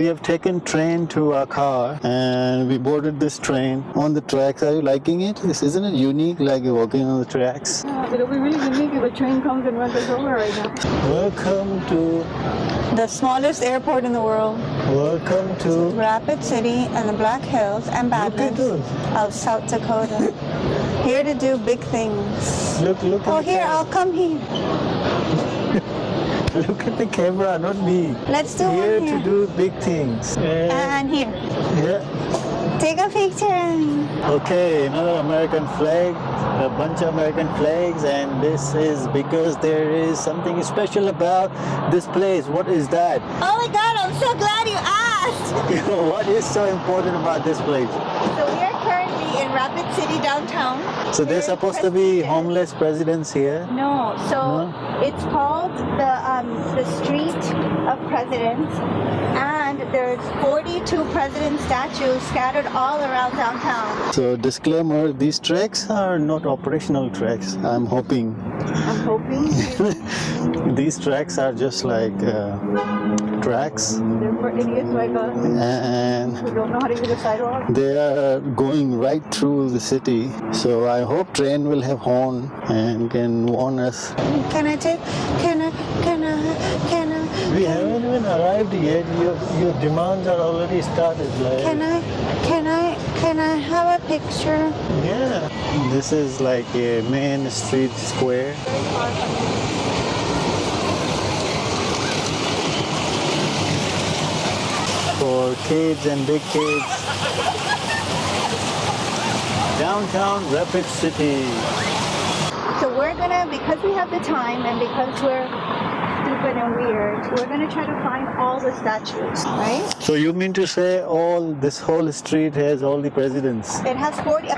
We have taken train to our car and we boarded this train on the tracks. Are you liking it? Isn't it unique, like you're walking on the tracks? It'll be really unique if a train comes and runs us over right now. Welcome to The smallest airport in the world. Welcome to Rapid City and the Black Hills and Badlands of South Dakota. Here to do big things. Look Oh, at the here, I'll come here. Look at the camera, not me. Let's do Here one to here. do big things. And here. Yeah. Take a picture. Okay, another American flag, a bunch of American flags, and this is because there is something special about this place. What is that? Oh my God, I'm so glad you asked. What is so important about this place? So we are currently in Rapid City downtown. So there's supposed to be homeless presidents here? No, so it's called the Street of Presidents, and there's 42 president statues scattered all around downtown. So disclaimer, these tracks are not operational tracks, I'm hoping. I'm hoping. These tracks are just like tracks, They're for idiots like us and who don't know how to use a sidewalk. they are going right through the city. So I hope train will have horn and can warn us. Can I? We haven't even arrived yet. Your demands are already started. Like, Can I have a picture? yeah, this is like a main street square. For kids and big kids. Downtown Rapid City. So we're gonna, because we have the time and because we're stupid and weird, we're gonna try to find all the statues, right? So you mean to say this whole street has all the presidents? It has 43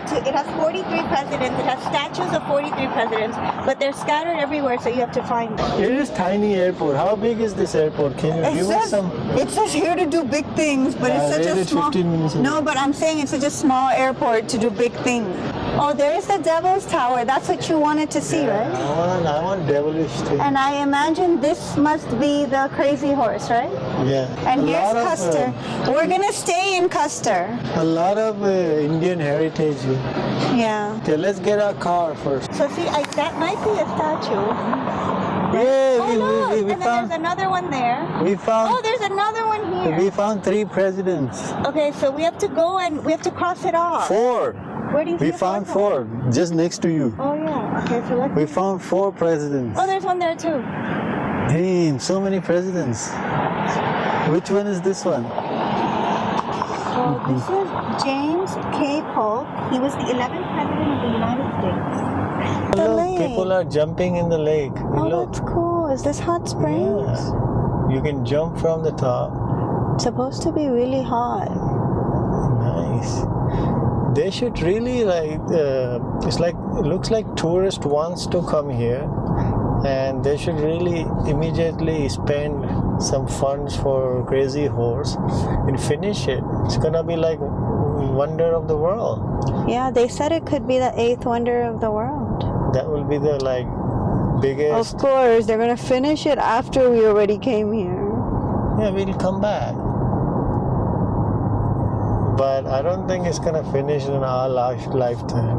presidents. It has statues of 43 presidents, but they're scattered everywhere, so you have to find them. It is tiny airport. How big is this airport? Can you give us some? It says here to do big things, but it's such a small. 15 minutes ago. No, but I'm saying it's such a small airport to do big things. Oh, there is the Devil's Tower. That's what you wanted to see, right? I want devilish thing. And I imagine this must be the Crazy Horse, right? Yeah. And A here's lot of, Custer. We're gonna stay in Custer. A lot of Indian heritage here. Yeah. Okay, let's get our car first. So see, that might be a statue. Yeah, Oh, look, we and then found. there's another one there. We found. Oh, there's another one here. We found 3 presidents. Okay, so we have to go and we have to cross it off. 4. Where do you see We the found fourth 4 just next to you. one? Oh yeah. Okay, so let's. We found 4 presidents. Oh, there's one there too. Damn, so many presidents. Which one is this one? So this is James K. Polk. He was the 11th president of the United States. The Look, lake. people are jumping in the lake. Oh, Look. that's cool. Is this hot springs? Yeah. You can jump from the top. It's supposed to be really hot. Nice. They should really it looks like tourists wants to come here, and they should really immediately spend some funds for Crazy Horse and finish it. It's gonna be like wonder of the world. Yeah, they said it could be the 8th wonder of the world. That will be the biggest. Of course, they're gonna finish it after we already came here. Yeah, we'll come back. But I don't think it's gonna finish in our lifetime.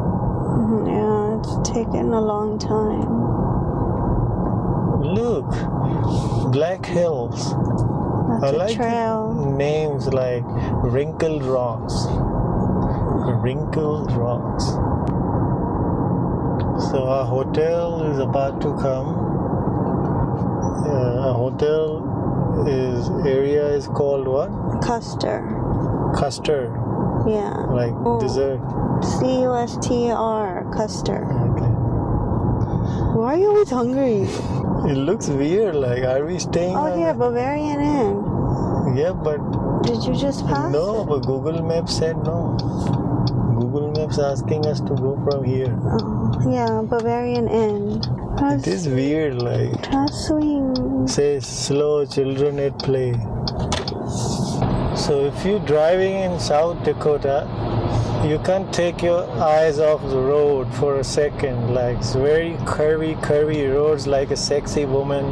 Yeah, it's taken a long time. Look, Black Hills. That's I a like trail. names like Wrinkled Rocks. Wrinkled Rocks. So our hotel is about to come. Our hotel area is called what? Custer. Custard, Yeah. like dessert. Custr. Custer. Okay. Why are you always hungry? It looks weird. Like, are we staying? Oh, on here, Bavarian Inn. Yeah, but Did you just pass? no. But Google Maps said no. Google Maps asking us to go from here. Oh, yeah, Bavarian Inn. It is weird. Like, Swing. says slow children at play. So if you're driving in South Dakota, you can't take your eyes off the road for a second. Like, it's very curvy roads, like a sexy woman,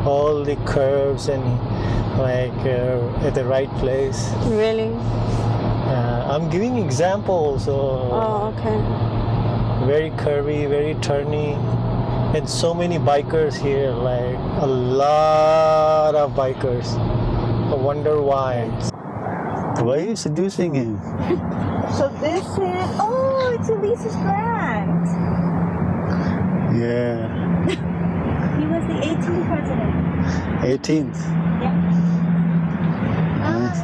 all the curves and like at the right place. Really? I'm giving examples. So Oh, okay. very curvy, very turny, and so many bikers here. Like a lot of bikers. I wonder why. Why are you seducing him? So this is, oh, it's Elise's grant. Yeah. He was the 18th president. 18th. Yeah. Nice.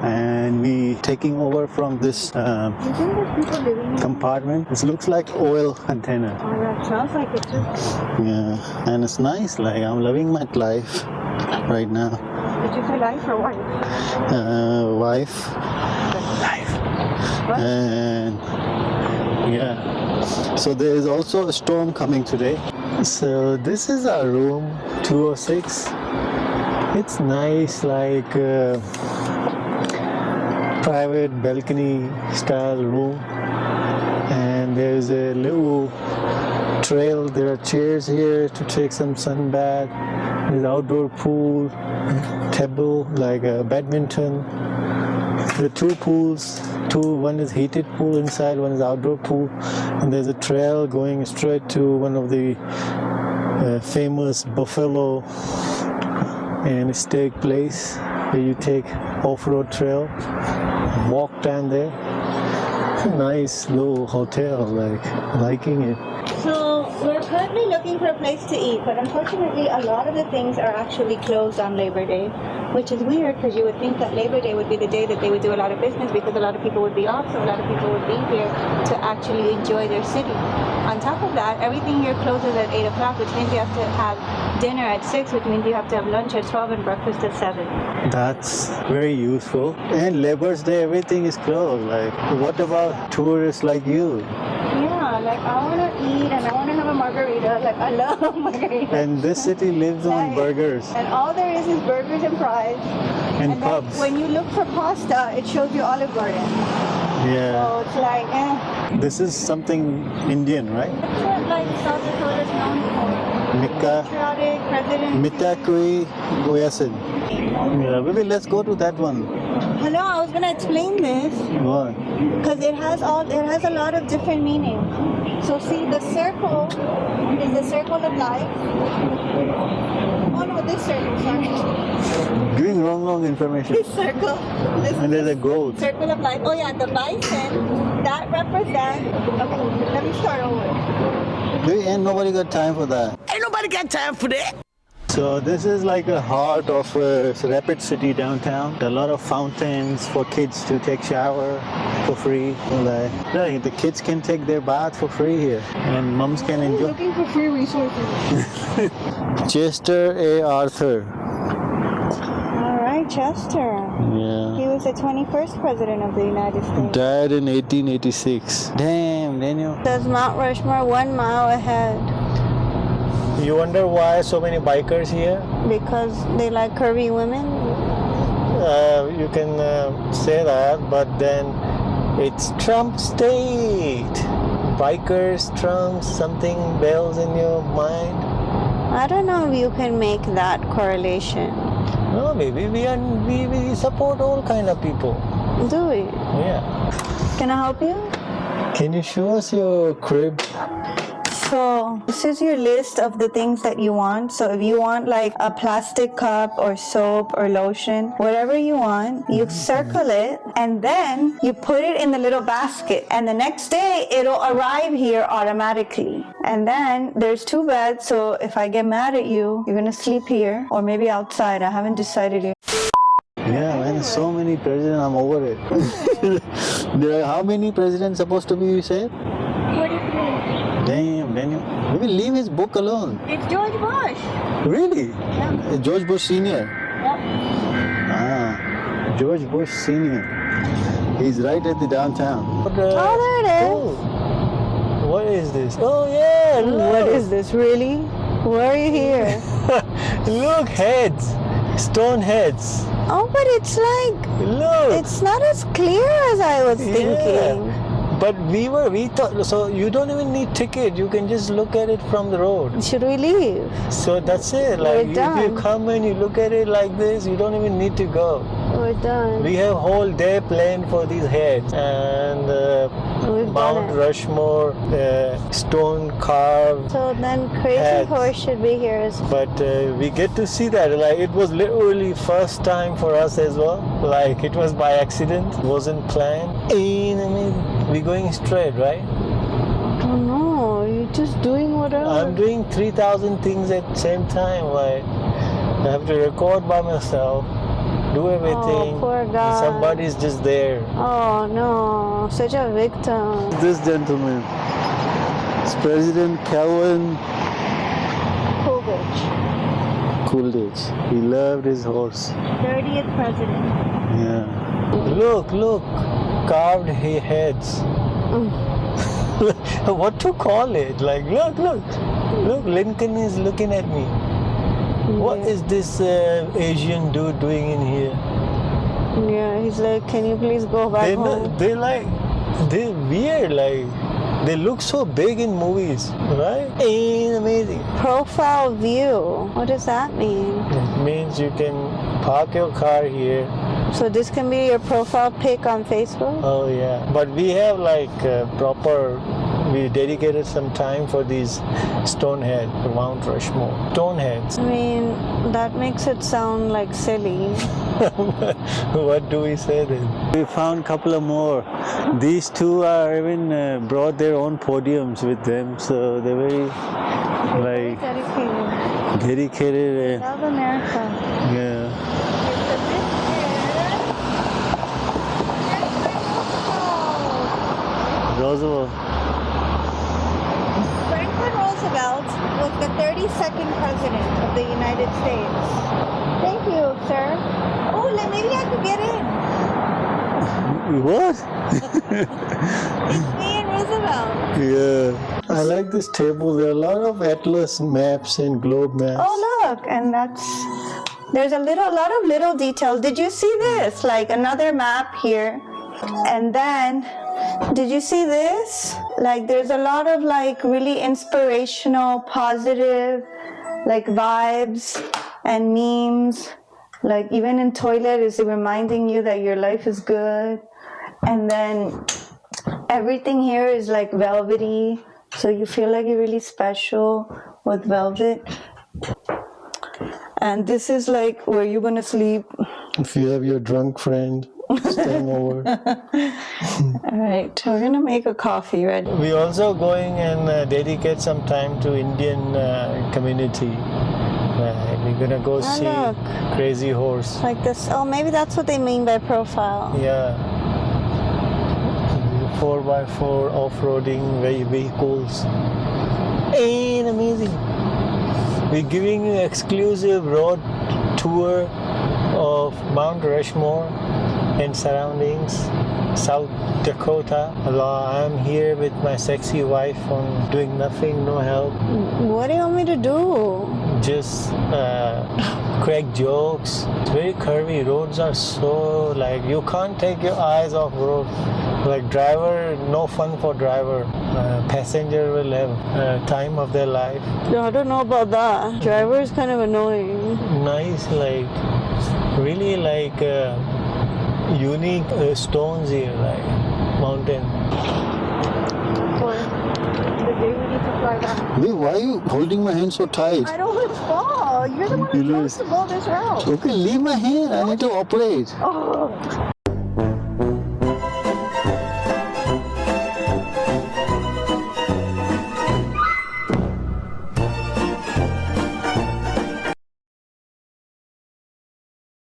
And we taking over from this You think there's people living in compartment. It looks like oil container. Oh, that sounds like it too. Yeah, and it's nice. Like I'm loving my life right now. Did you say life or wife? Wife. Life. What? And yeah. So there is also a storm coming today. So this is our room 206. It's nice, like private balcony style room, and there's a little trail. There are chairs here to take some sun bath. There's outdoor pool, table like a badminton. There are two pools. One is heated pool inside, one is outdoor pool, and there's a trail going straight to one of the famous buffalo and steak place where you take off-road trail, walk down there. Nice little hotel, like liking it. So we're currently looking for a place to eat, but unfortunately a lot of the things are actually closed on Labor Day, which is weird because you would think that Labor Day would be the day that they would do a lot of business because a lot of people would be off, so a lot of people would be here to actually enjoy their city. On top of that, everything here closes at 8 o'clock, which means you have to have dinner at 6, which means you have to have lunch at 12 and breakfast at 7. That's very useful. And Labor's Day, everything is closed. Like, what about tourists like you? Yeah, like I want to eat and I want to have a margarita. Like I love margaritas. And this city lives on burgers And all there is burgers and fries. and then pubs. when you look for pasta, it shows you Olive Garden. Yeah. So it's like, This is something Indian, right? That's what like South Dakota is known for. Mika, Patriotic, president. Mitakui Goyasin. Yeah, maybe let's go to that one. Hello, I was gonna explain this What? because it has a lot of different meanings. So see, the circle is the circle of life. Oh no, this circle, sorry. Giving wrong information. This circle. This And there's a goat. circle of life. Oh yeah, the bison, that represents, okay, let me start over. Ain't nobody got time for that. Ain't nobody got time for that. So this is like a heart of Rapid City downtown. A lot of fountains for kids to take shower for free. Like, the kids can take their bath for free here, and moms can enjoy. Looking for free resources. Chester A. Arthur. All right, Chester. Yeah. He was the 21st president of the United States. Died in 1886. Damn, Daniel. Says Mount Rushmore 1 mile ahead You wonder why so many bikers here? because they like curvy women. You can say that, but then it's Trump state. Bikers, Trump, something bells in your mind? I don't know if you can make that correlation. No, maybe we support all kind of people. Do we? Yeah. Can I help you? Can you show us your crib? So this is your list of the things that you want. So if you want like a plastic cup or soap or lotion, whatever you want, you circle it and then you put it in the little basket. And the next day it'll arrive here automatically. And then there's 2 beds. So if I get mad at you, you're gonna sleep here or maybe outside. I haven't decided yet. Yeah, man, so many presidents, I'm over it. There are how many presidents supposed to be, you said? 43. Damn, Daniel. Maybe leave his book alone. It's George Bush. Really? Yeah. George Bush Sr. Yep. Ah, George Bush Sr. He's right at the downtown. Oh, there it is. Oh. What is this? Oh, yeah. Look. What is this, really? Why are you here? Look, heads. Stone heads. Oh, but it's like, Look. it's not as clear as I was thinking. But we thought, so you don't even need ticket. You can just look at it from the road. Should we leave? So that's it. Like We're if done. you come and you look at it like this, you don't even need to go. We're done. We have whole day planned for these heads and We've Mount done it. Rushmore, stone carved. So then Crazy Heads. Horse should be here as well. But we get to see that. Like it was literally first time for us as well. Like it was by accident, wasn't planned. And I mean, we're going straight, right? Oh no, you're just doing whatever. I'm doing 3,000 things at the same time. Like I have to record by myself, do everything. Oh, poor guy. Somebody's just there. Oh no, such a victim. This gentleman, it's President Calvin Coolidge. He loved his horse. 30th president. Yeah. Look, carved heads. What to call it? Like, look, Lincoln is looking at me. What is this Asian dude doing in here? Yeah, he's like, can you please go back home? They're weird, like, they look so big in movies, right? Ain't amazing. Profile view. What does that mean? It means you can park your car here. So this can be your profile pic on Facebook? Oh yeah, but we have like we dedicated some time for these stonehead, Mount Rushmore. Stoneheads. I mean, that makes it sound like silly. What do we say then? We found a couple of more. These two are even brought their own podiums with them, so they're very like dedicated. South America. Yeah. Roosevelt. Franklin Roosevelt was the 32nd president of the United States. Thank you, sir. Oh, maybe I could get in. What? It's me and Roosevelt. Yeah. I like this table. There are a lot of atlas maps and globe maps. Oh, look, and there's a lot of little details. Did you see this? Like another map here. And then, did you see this? Like there's a lot of like really inspirational, positive, like vibes and memes. Like even in toilet is reminding you that your life is good. And then everything here is like velvety. So you feel like you're really special with velvet. And this is like where you're gonna sleep. If you have your drunk friend staying over. All right, we're gonna make a coffee, right? We're also going and dedicate some time to Indian community. We're gonna go see look. Crazy Horse. Like this. Oh, maybe that's what they mean by profile. Yeah. 4x4 off-roading vehicles. Ain't amazing. We're giving you exclusive road tour of Mount Rushmore and surroundings, South Dakota. I'm here with my sexy wife on doing nothing, no help. What do you want me to do? Just crack jokes. It's very curvy. Roads are so like you can't take your eyes off road. Like driver, no fun for driver. Passenger will have time of their life. No, I don't know about that. Driver is kind of annoying. Nice, like really like unique stones here, like mountain. Wait, why are you holding my hand so tight? I don't want to fall. You're the one who chose to go this route. Okay, leave my hand. I need to operate. Oh.